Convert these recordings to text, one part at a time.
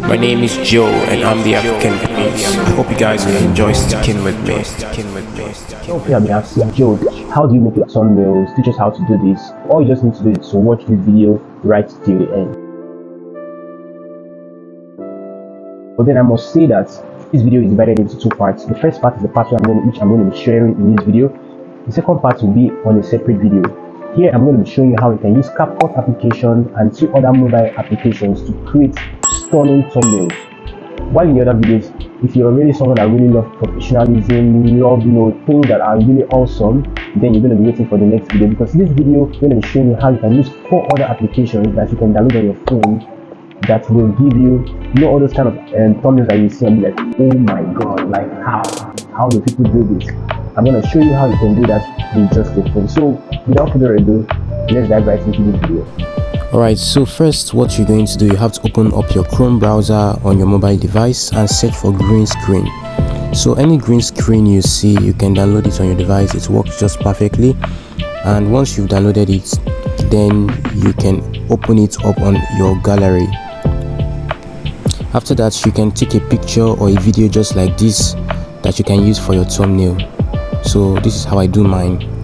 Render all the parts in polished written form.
My name is Joe and I'm the African Prince. I hope you guys will enjoy sticking with me. Okay, I've been asking Joe, how do you make your thumbnails? Teach us how to do this. All you just need to do is to watch this video right till the end. But then I must say that this video is divided into two parts. The first part is the part which I'm going to be sharing in this video. The second part will be on a separate video. Here I'm going to be showing you how you can use Capcut application and 2 other mobile applications to create stunning thumbnails. While in the other videos, if you're already someone that really loves professionalism, love things that are really awesome, then you're going to be waiting for the next video, because this video I'm going to be showing you how you can use 4 other applications that you can download on your phone that will give you all those kind of thumbnails that you see and be like, oh my god, like how do people do this? I'm going to show you how you can do that with just your phone. So without further ado, let's dive right into this video. Alright, so first what you're going to do, you have to open up your Chrome browser on your mobile device and search for green screen. So any green screen you see, you can download it on your device. It works just perfectly, and once you've downloaded it, then you can open it up on your gallery. After that, you can take a picture or a video just like this that you can use for your thumbnail. So this is how I do mine.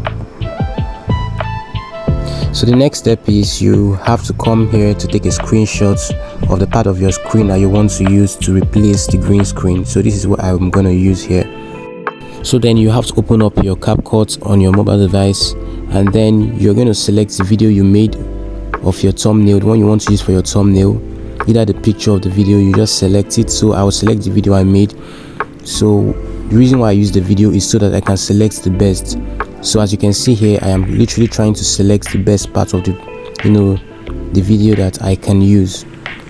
So the next step is you have to come here to take a screenshot of the part of your screen that you want to use to replace the green screen. So this is what I'm going to use here. So then you have to open up your Capcut on your mobile device, and then you're going to select the video you made of your thumbnail, the one you want to use for your thumbnail, either the picture of the video. You just select it. So I will select the video I made. So the reason why I use the video is so that I can select the best. So as you can see here, I am literally trying to select the best part of the the video that I can use.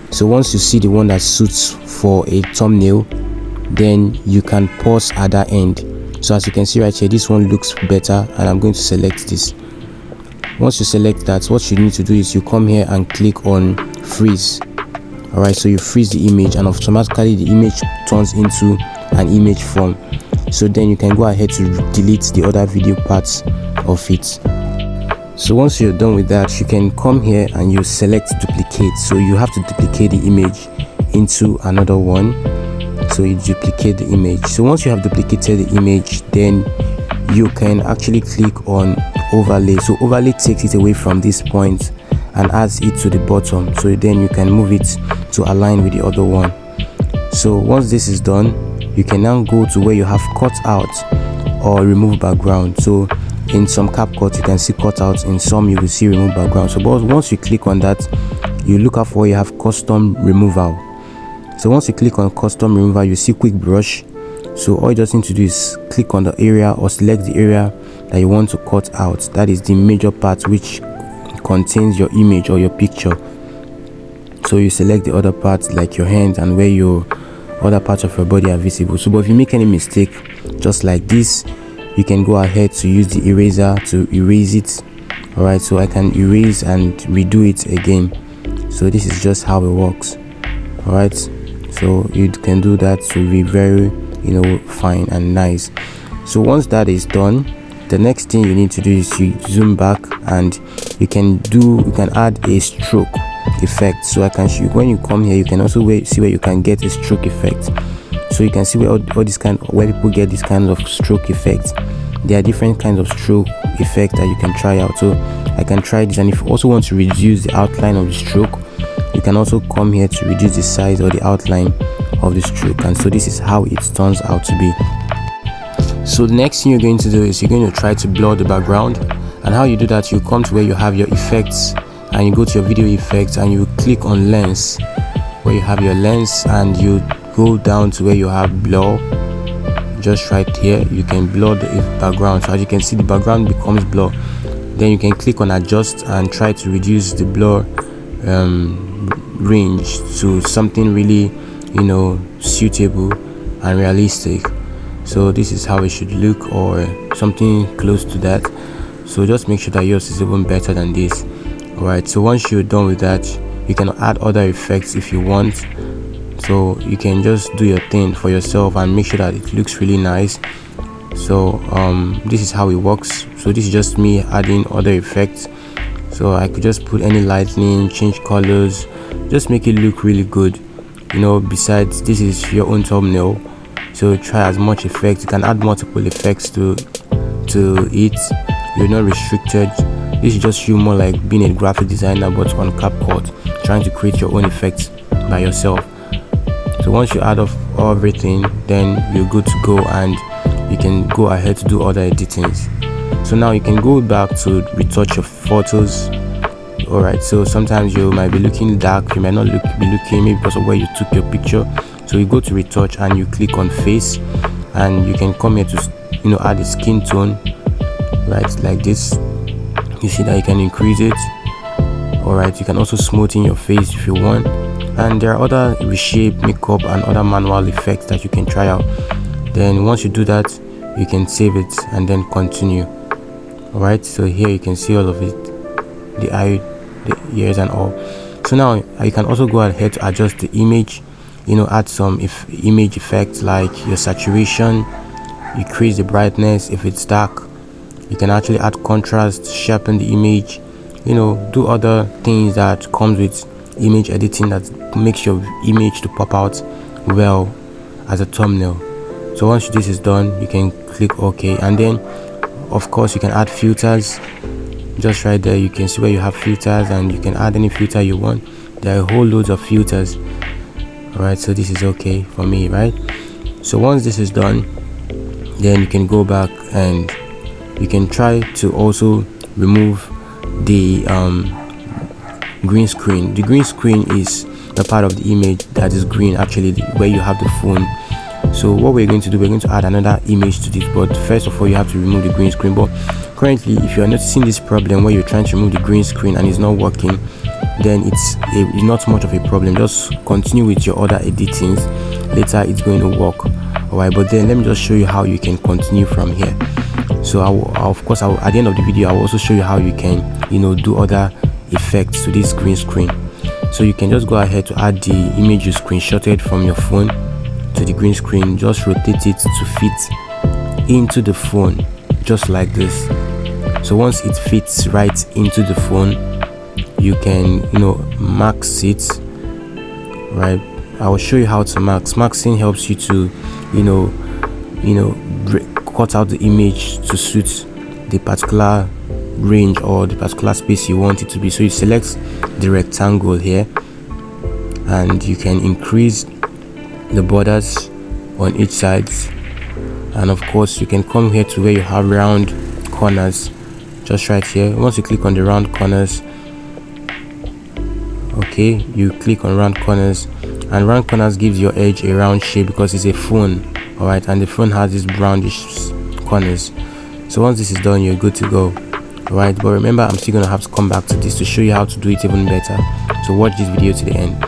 So once you see the one that suits for a thumbnail, then you can pause at that end. So as you can see right here, this one looks better, and I'm going to select this. Once you select that, what you need to do is you come here and click on freeze. Alright, so you freeze the image, and automatically the image turns into an image form. So then you can go ahead to delete the other video parts of it. So once you're done with that, you can come here and you select duplicate. So you have to duplicate the image into another one. So you duplicate the image. So once you have duplicated the image, then you can actually click on overlay. So overlay takes it away from this point and adds it to the bottom. So then you can move it to align with the other one. So once this is done, you can now go to where you have cut out or remove background. So in some Capcut you can see cut out, in some you will see remove background. So but once you click on that, you look out for where you have custom removal. So once you click on custom removal, you see quick brush. So all you just need to do is click on the area or select the area that you want to cut out. That is the major part which contains your image or your picture. So you select the other parts like your hands and where your other parts of your body are visible. So but if you make any mistake just like this, you can go ahead to use the eraser to erase it. Alright, so I can erase and redo it again. So this is just how it works. Alright, so you can do that to be very fine and nice. So once that is done, the next thing you need to do is you zoom back, and you can add a stroke effect. So I can show you, when you come here, you can also see where you can get a stroke effect. So you can see where all this where people get this kind of stroke effect. There are different kinds of stroke effect that you can try out. So I can try this, and if you also want to reduce the outline of the stroke, you can also come here to reduce the size or the outline of the stroke. And so this is how it turns out to be. So the next thing you're going to do is you're going to try to blur the background. And how you do that, you come to where you have your effects, and you go to your video effects and you click on lens, where you have your lens, and you go down to where you have blur. Just right here you can blur the background. So as you can see, the background becomes blur. Then you can click on adjust and try to reduce the blur range to something really suitable and realistic. So this is how it should look, or something close to that. So just make sure that yours is even better than this. Alright, so once you're done with that, you can add other effects if you want. So you can just do your thing for yourself and make sure that it looks really nice. So this is how it works. So this is just me adding other effects. So I could just put any lightning, change colors, just make it look really good. besides this is your own thumbnail, so try as much effects. You can add multiple effects to it. You're not restricted. This is just you more like being a graphic designer but on Capcut, trying to create your own effects by yourself. So once you add off everything, then you're good to go and you can go ahead to do other editings. So now you can go back to retouch your photos. Alright, so sometimes you might be looking dark, you might not be looking maybe because of where you took your picture. So you go to retouch and you click on face, and you can come here to add a skin tone, right, like this. You see that you can increase it. Alright, you can also smoothen your face if you want, and there are other reshape, makeup and other manual effects that you can try out. Then once you do that, you can save it and then continue. Alright, so here you can see all of it, the eye, the ears and all. So now you can also go ahead to adjust the image, add some image effects like your saturation, increase the brightness. If it's dark, you can actually add contrast, sharpen the image, do other things that comes with image editing that makes your image to pop out well as a thumbnail. So once this is done, you can click OK, and then of course you can add filters. Just right there you can see where you have filters, and you can add any filter you want. There are whole loads of filters. Alright, so this is okay for me, right? So once this is done, then you can go back and you can try to also remove the green screen. The green screen is the part of the image that is green, actually where you have the phone. So what we're going to do, we're going to add another image to this, but first of all you have to remove the green screen. But currently, if you're noticing this problem where you're trying to remove the green screen and it's not working, then it's not much of a problem. Just continue with your other editings, later it's going to work. Alright, but then let me just show you how you can continue from here. So of course at the end of the video I will also show you how you can do other effects to this green screen. So you can just go ahead to add the image you screenshotted from your phone to the green screen. Just rotate it to fit into the phone, just like this. So once it fits right into the phone, you can max it, right? I will show you how to max. Maxing helps you to cut out the image to suit the particular range or the particular space you want it to be. So you select the rectangle here, and you can increase the borders on each side, and of course you can come here to where you have round corners, just right here. Once you click on the round corners, okay, you click on round corners, and round corners gives your edge a round shape because it's a phone. Alright, and the phone has these brownish corners. So once this is done, you're good to go. Alright, but remember I'm still gonna have to come back to this to show you how to do it even better. So watch this video to the end.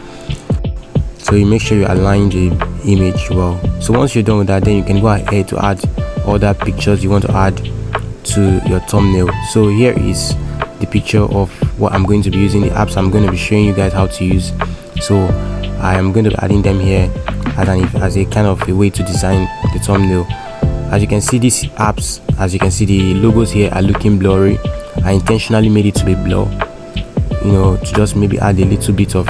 So you make sure you align the image well. So once you're done with that, then you can go ahead to add other pictures you want to add to your thumbnail. So here is the picture of what I'm going to be using, the apps I'm going to be showing you guys how to use. So I am going to be adding them here as a kind of a way to design the thumbnail. As you can see, these apps, as you can see, the logos here are looking blurry. I intentionally made it to be blur, to just maybe add a little bit of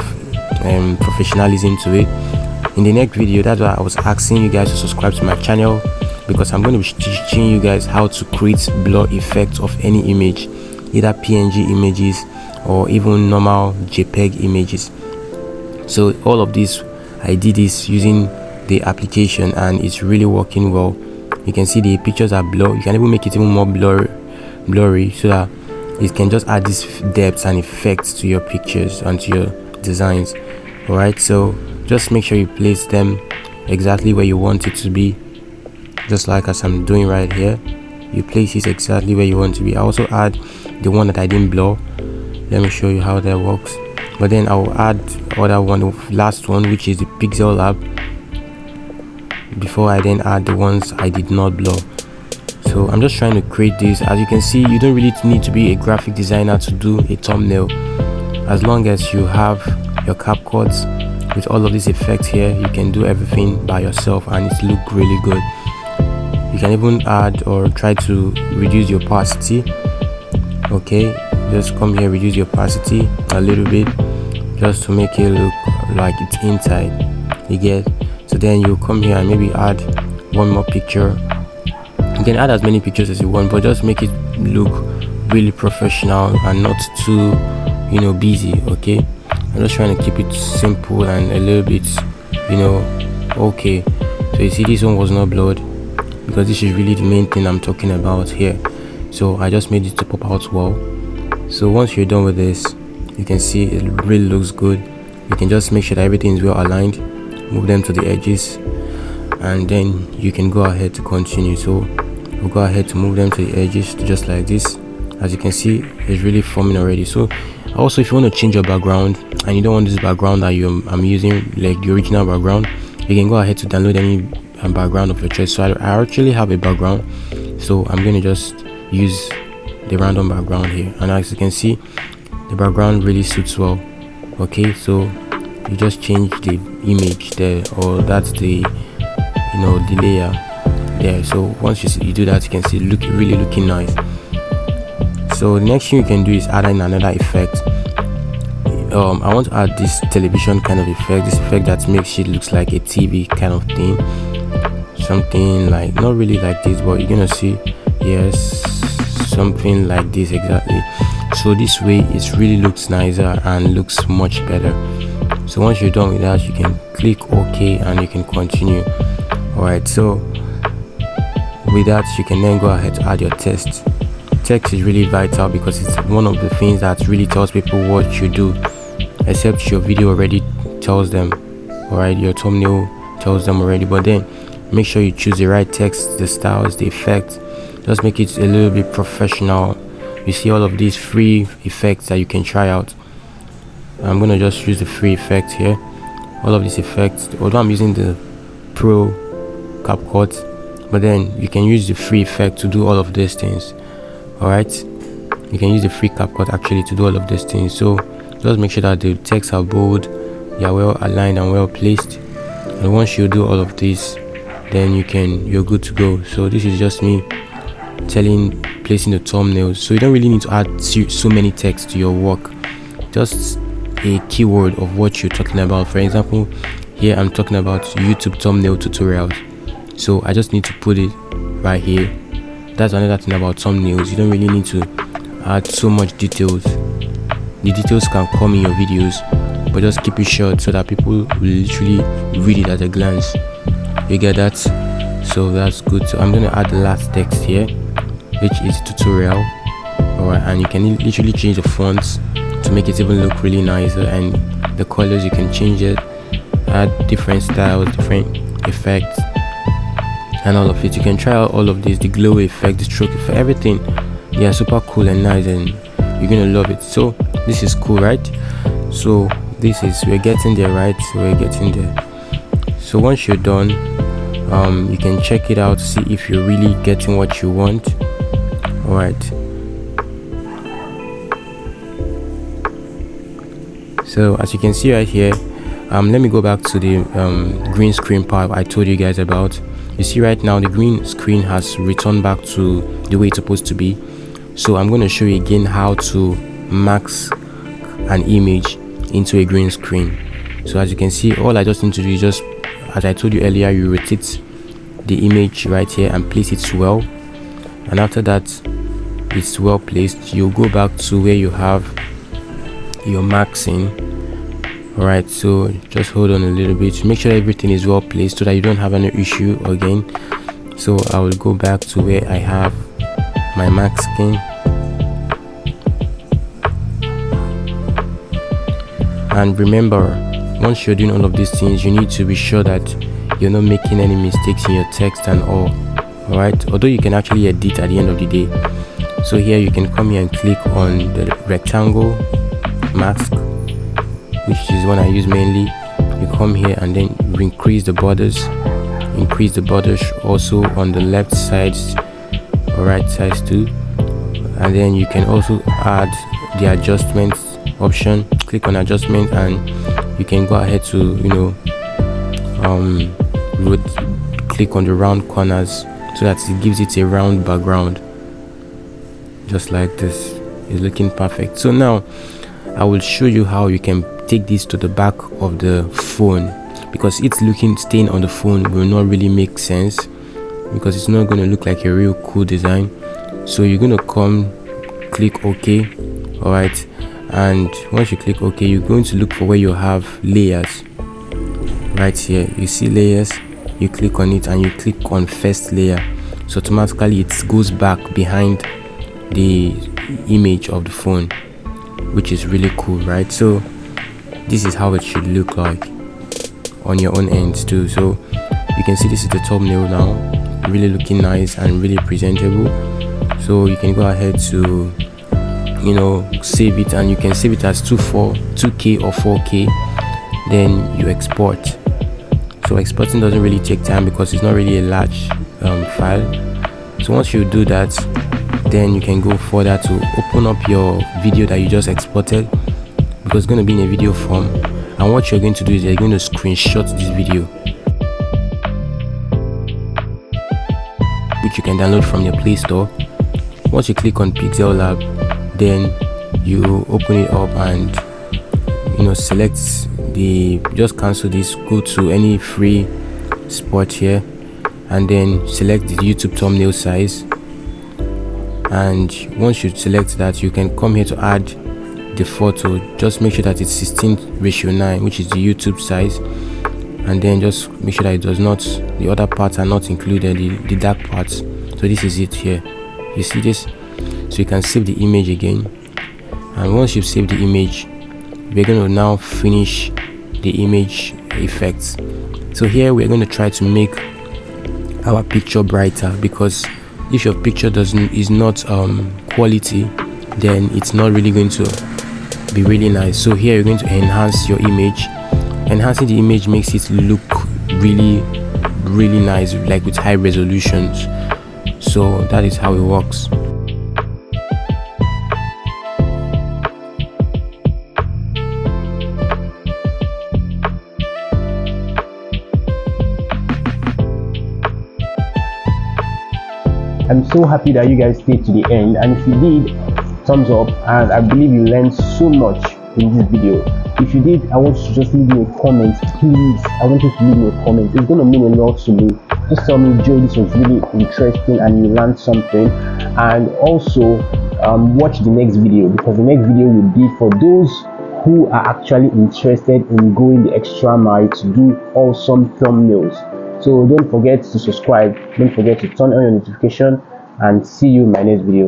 professionalism to it. In the next video, that's why I was asking you guys to subscribe to my channel, because I'm going to be teaching you guys how to create blur effects of any image, either PNG images or even normal JPEG images. So all of this, I did this using the application and it's really working well. You can see the pictures are blurred. You can even make it even more blurry so that it can just add this depth and effects to your pictures and to your designs. Alright, so just make sure you place them exactly where you want it to be, just like as I'm doing right here. You place it exactly where you want to be. I also add the one that I didn't blur. Let me show you how that works. But then I'll add other one, the last one, which is the Pixellab, before I then add the ones I did not blur. So I'm just trying to create this. As you can see, you don't really need to be a graphic designer to do a thumbnail. As long as you have your Capcut with all of these effects here, you can do everything by yourself and it look really good. You can even add or try to reduce your opacity. Okay, just come here, reduce your opacity a little bit, just to make it look like it's inside. you get. So then you come here and maybe add one more picture. You can add as many pictures as you want, but just make it look really professional and not too, you know, busy. Okay, I'm just trying to keep it simple and a little bit, you know, okay. So you see this one was not blurred because this is really the main thing I'm talking about here. So I just made it to pop out well. So once you're done with this, you can see it really looks good. You can just make sure that everything is well aligned, move them to the edges, and then you can go ahead to continue. So we'll go ahead to move them to the edges just like this. As you can see, it's really forming already. So also, if you want to change your background and you don't want this background that I'm using, like the original background, you can go ahead to download any background of your choice. So I actually have a background, so I'm going to just use the random background here, and as you can see, the background really suits well. Okay, so you just change the image there, or that's the, you know, the layer there. So once you do that, you can see really looking nice. So the next thing you can do is add in another effect. I want to add this television kind of effect, this effect that makes it looks like a TV kind of thing, something like, not really like this, but you're gonna see, yes, something like this exactly. So this way it really looks nicer and looks much better. So once you're done with that, you can click OK and you can continue. Alright, so with that, you can then go ahead to add your text. Text is really vital because it's one of the things that really tells people what you do, except your video already tells them. Alright, your thumbnail tells them already, but then make sure you choose the right text, the styles, the effect. Just make it a little bit professional. You see all of these free effects that you can try out. I'm gonna just use the free effect here. All of these effects, although I'm using the pro Capcut, but then you can use the free effect to do all of these things. Alright, you can use the free Capcut actually to do all of these things. So just make sure that the texts are bold, they are well aligned and well placed, and once you do all of this, then you're good to go. So this is just me placing the thumbnails. So you don't really need to add so many text to your work, just a keyword of what you're talking about. For example, here I'm talking about YouTube thumbnail tutorials, so I just need to put it right here. That's another thing about thumbnails, you don't really need to add so much details. The details can come in your videos, but just keep it short so that people will literally read it at a glance. You get that? So that's good. So I'm going to add the last text here, which is tutorial. Alright, and you can literally change the fonts to make it even look really nicer, and the colors you can change it, add different styles, different effects, and all of it. You can try out all of this, the glow effect, the stroke effect, everything. Yeah, super cool and nice, and you're gonna love it. So this is cool, right? So this is, we're getting there, right? So we're getting there. So once you're done, you can check it out to see if you're really getting what you want. All right, so as you can see right here, let me go back to the green screen part I told you guys about. You see right now the green screen has returned back to the way it's supposed to be. So I'm going to show you again how to mask an image into a green screen. So as you can see, all I just need to do is just, as I told you earlier, you rotate the image right here and place it well, and after that it's well placed, you go back to where you have your maxing. Alright, so just hold on a little bit, make sure everything is well placed so that you don't have any issue again. So I will go back to where I have my masking, and remember, once you're doing all of these things, you need to be sure that you're not making any mistakes in your text and all. Alright, although you can actually edit at the end of the day. So here you can come here and click on the rectangle mask, which is one I use mainly. You come here and then increase the borders also on the left sides or right sides too, and then you can also add the adjustments option. Click on adjustment and you can go ahead to, you know, click on the round corners so that it gives it a round background, just like this. It's looking perfect. So now I will show you how you can take this to the back of the phone. because it's staying on the phone will not really make sense, because it's not going to look like a real cool design. So you're going to come click OK. All right, and once you click OK, you're going to look for where you have layers. Right here you see layers, you click on it and you click on first layer, so automatically it goes back behind the image of the phone, which is really cool, right? So this is how it should look like on your own ends too. So you can see this is the thumbnail now, really looking nice and really presentable. So you can go ahead to, you know, save it, and you can save it as 2K or 4K. Then you export. So exporting doesn't really take time because it's not really a large file. So once you do that, then you can go further to open up your video that you just exported, because it's going to be in a video form. And what you're going to do is you're going to screenshot this video, which you can download from your Play Store. Once you click on Pixellab, then you open it up and, you know, select just cancel this, go to any free spot here, and then select the YouTube thumbnail size. And once you select that, you can come here to add the photo. Just make sure that it's 16:9, which is the YouTube size, and then just make sure that it does not, the other parts are not included, the dark parts. So this is it here, you see this. So you can save the image again, and once you've saved the image, we're going to now finish the image effects. So here we're going to try to make our picture brighter, because if your picture is not quality, then it's not really going to be really nice. So here you're going to enhance your image. Enhancing the image makes it look really nice, like with high resolutions. So that is how it works. I'm so happy that you guys stayed to the end, and if you did, thumbs up, and I believe you learned so much in this video. If you did, I want you to just leave me a comment, please. I want you to leave me a comment. It's going to mean a lot to me. Just tell me, Joe, this was really interesting and you learned something. And also watch the next video, because the next video will be for those who are actually interested in going the extra mile to do awesome thumbnails. So don't forget to subscribe, don't forget to turn on your notification, and see you in my next video.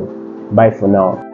Bye for now.